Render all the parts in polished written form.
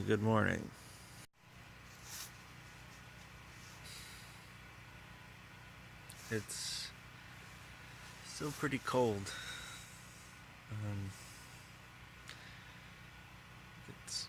good morning. It's still pretty cold. It's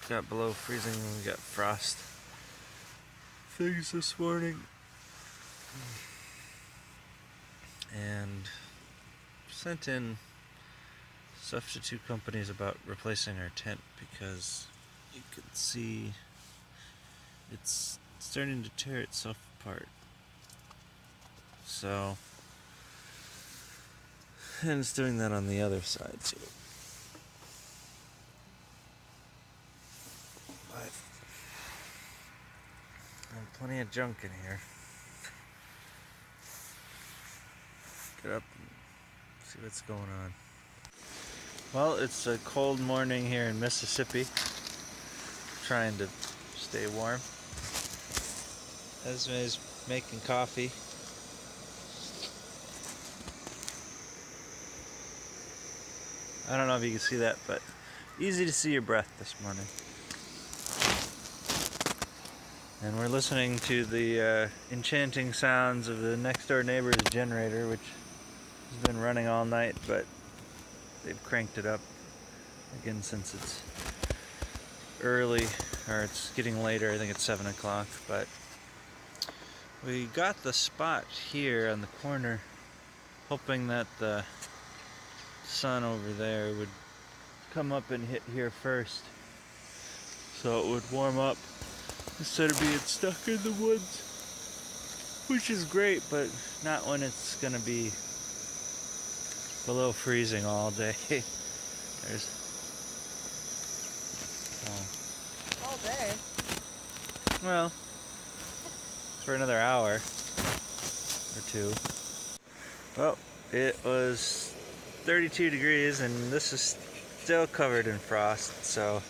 got below freezing and we got frost things this morning. And sent in stuff to two companies about replacing our tent because you can see it's starting to tear itself apart. So, and it's doing that on the other side too. But there's plenty of junk in here. Get up and see what's going on. Well, it's a cold morning here in Mississippi. Trying to stay warm. Esme's making coffee. I don't know if you can see that, but easy to see your breath this morning. And we're listening to the enchanting sounds of the next door neighbor's generator, which has been running all night, but they've cranked it up again since it's early, or it's getting later. I think it's 7 o'clock, but we got the spot here on the corner, hoping that the sun over there would come up and hit here first, so it would warm up instead of being stuck in the woods, which is great, but not when it's gonna be below freezing all day. There's all day. Well, for another hour or two. Well, it was 32 degrees and this is still covered in frost, so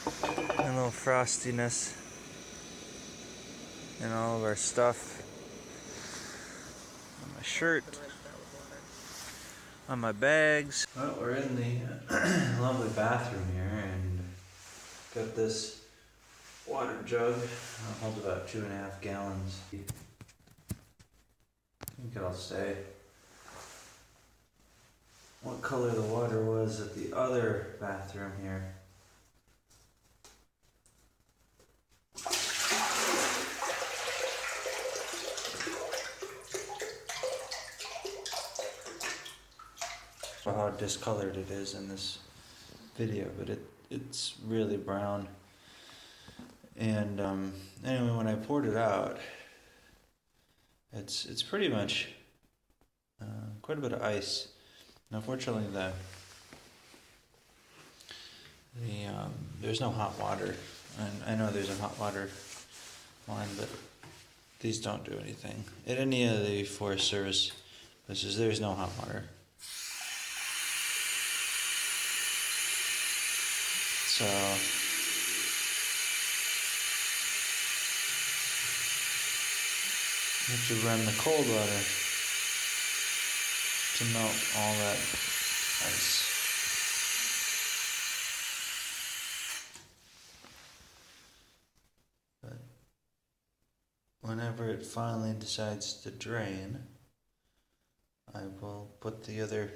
a little frostiness in all of our stuff. On my shirt, on my bags. Well, we're in the lovely bathroom here and got this water jug. It holds about 2.5 gallons. I think it'll stay. What color the water was at the other bathroom here. How discolored it is in this video, but it's really brown. And anyway, when I poured it out, it's pretty much quite a bit of ice. Unfortunately, there's no hot water, and I know there's a hot water line, but these don't do anything. At any of the Forest Service places, there's no hot water. So you have to run the cold water to melt all that ice. But whenever it finally decides to drain, I will put the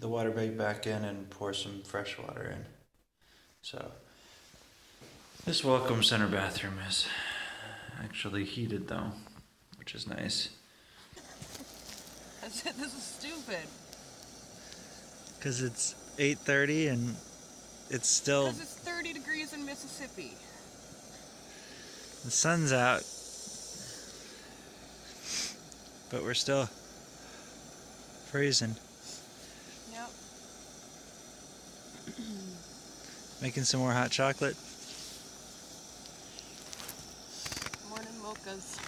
water bag back in and pour some fresh water in. So this welcome center bathroom is actually heated though, which is nice. I said this is stupid. Because it's 8:30 and it's still... Because it's 30 degrees in Mississippi. The sun's out. But we're still freezing. Yep. Making some more hot chocolate. Morning mochas.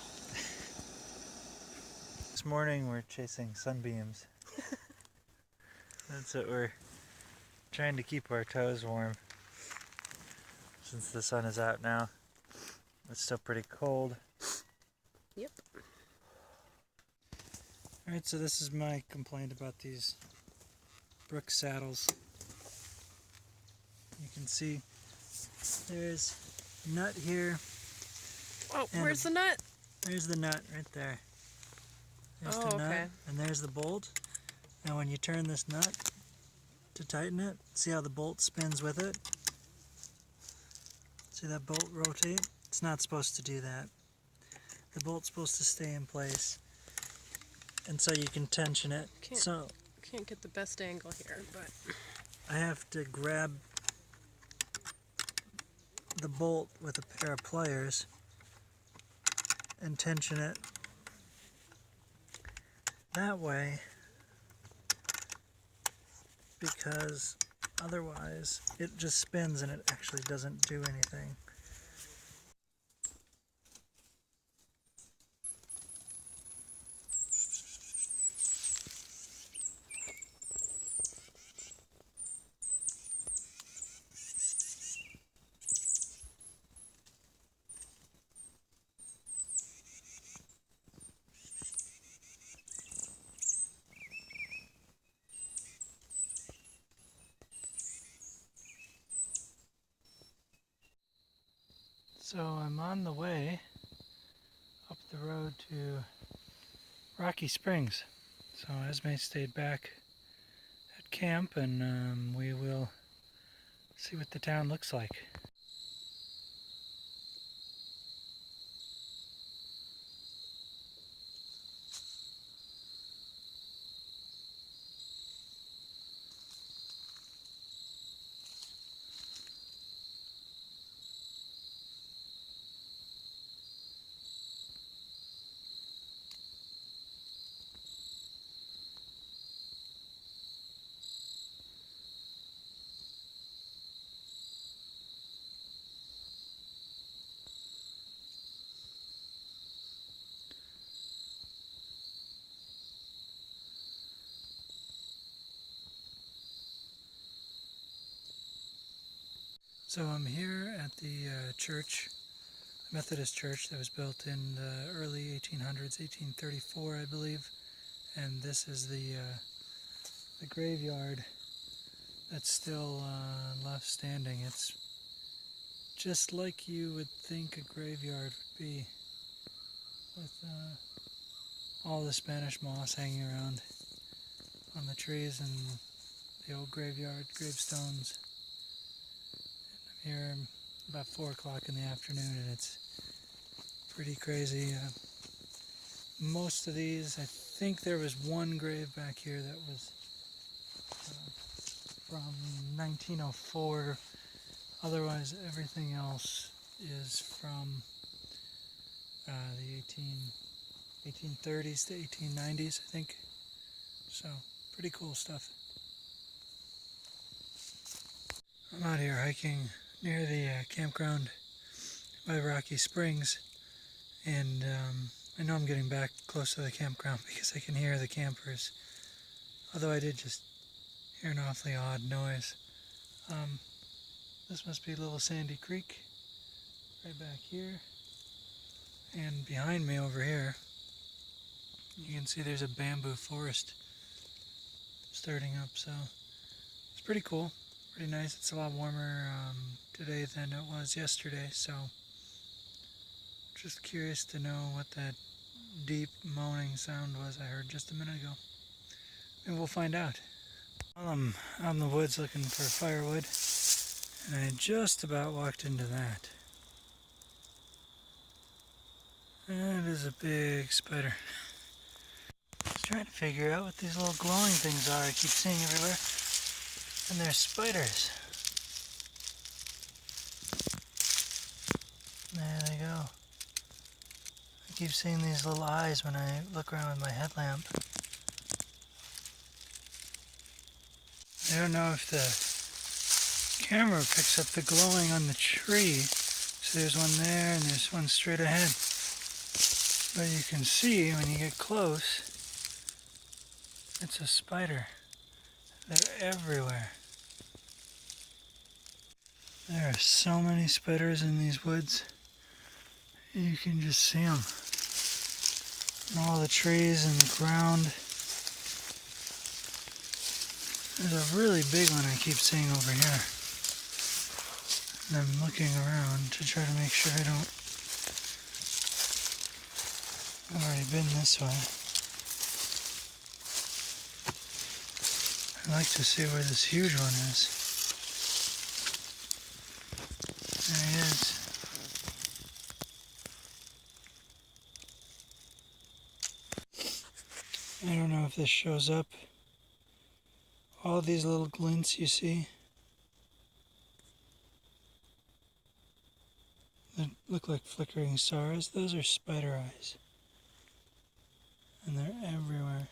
This morning we're chasing sunbeams. That's what we're trying to keep our toes warm. Since the sun is out now. It's still pretty cold. Yep. Alright, so this is my complaint about these Brooks saddles. You can see there's nut here. Oh, And where's the nut? There's the nut right there. There's Oh, the nut, okay. and there's the bolt. Now when you turn this nut to tighten it, see how the bolt spins with it? See that bolt rotate? It's not supposed to do that. The bolt's supposed to stay in place, and so you can tension it. So Can't get the best angle here, but I have to grab the bolt with a pair of pliers and tension it that way, because otherwise it just spins and it actually doesn't do anything. So I'm on the way up the road to Rocky Springs. So Esme stayed back at camp, and we will see what the town looks like. So I'm here at the church, Methodist church that was built in the early 1800s, 1834 I believe, and this is the graveyard that's still left standing. It's just like you would think a graveyard would be, with all the Spanish moss hanging around on the trees and the old graveyard gravestones. And I'm here about 4 o'clock in the afternoon, and it's pretty crazy. Most of these, I think there was one grave back here that was from 1904. Otherwise, everything else is from the 1830s to 1890s, I think. So, pretty cool stuff. I'm out here hiking near the campground by Rocky Springs, and I know I'm getting back close to the campground because I can hear the campers, although I did just hear an awfully odd noise. This must be Little Sandy Creek, right back here, and behind me over here, you can see there's a bamboo forest starting up, so it's pretty cool, pretty nice. It's a lot warmer today than it was yesterday, so just curious to know what that deep moaning sound was I heard just a minute ago. Maybe we'll find out. Well, I'm out in the woods looking for firewood, and I just about walked into that. That is a big spider. I was trying to figure out what these little glowing things are I keep seeing everywhere, and they're spiders. There they go. I keep seeing these little eyes when I look around with my headlamp. I don't know if the camera picks up the glowing on the tree. So there's one there and there's one straight ahead. But you can see when you get close, it's a spider. They're everywhere. There are so many spiders in these woods. You can just see them. And all the trees and the ground. There's a really big one I keep seeing over here. And I'm looking around to try to make sure I don't. I've already been this way. I'd like to see where this huge one is. There he is. I don't know if this shows up. All these little glints you see that look like flickering stars, those are spider eyes. And they're everywhere.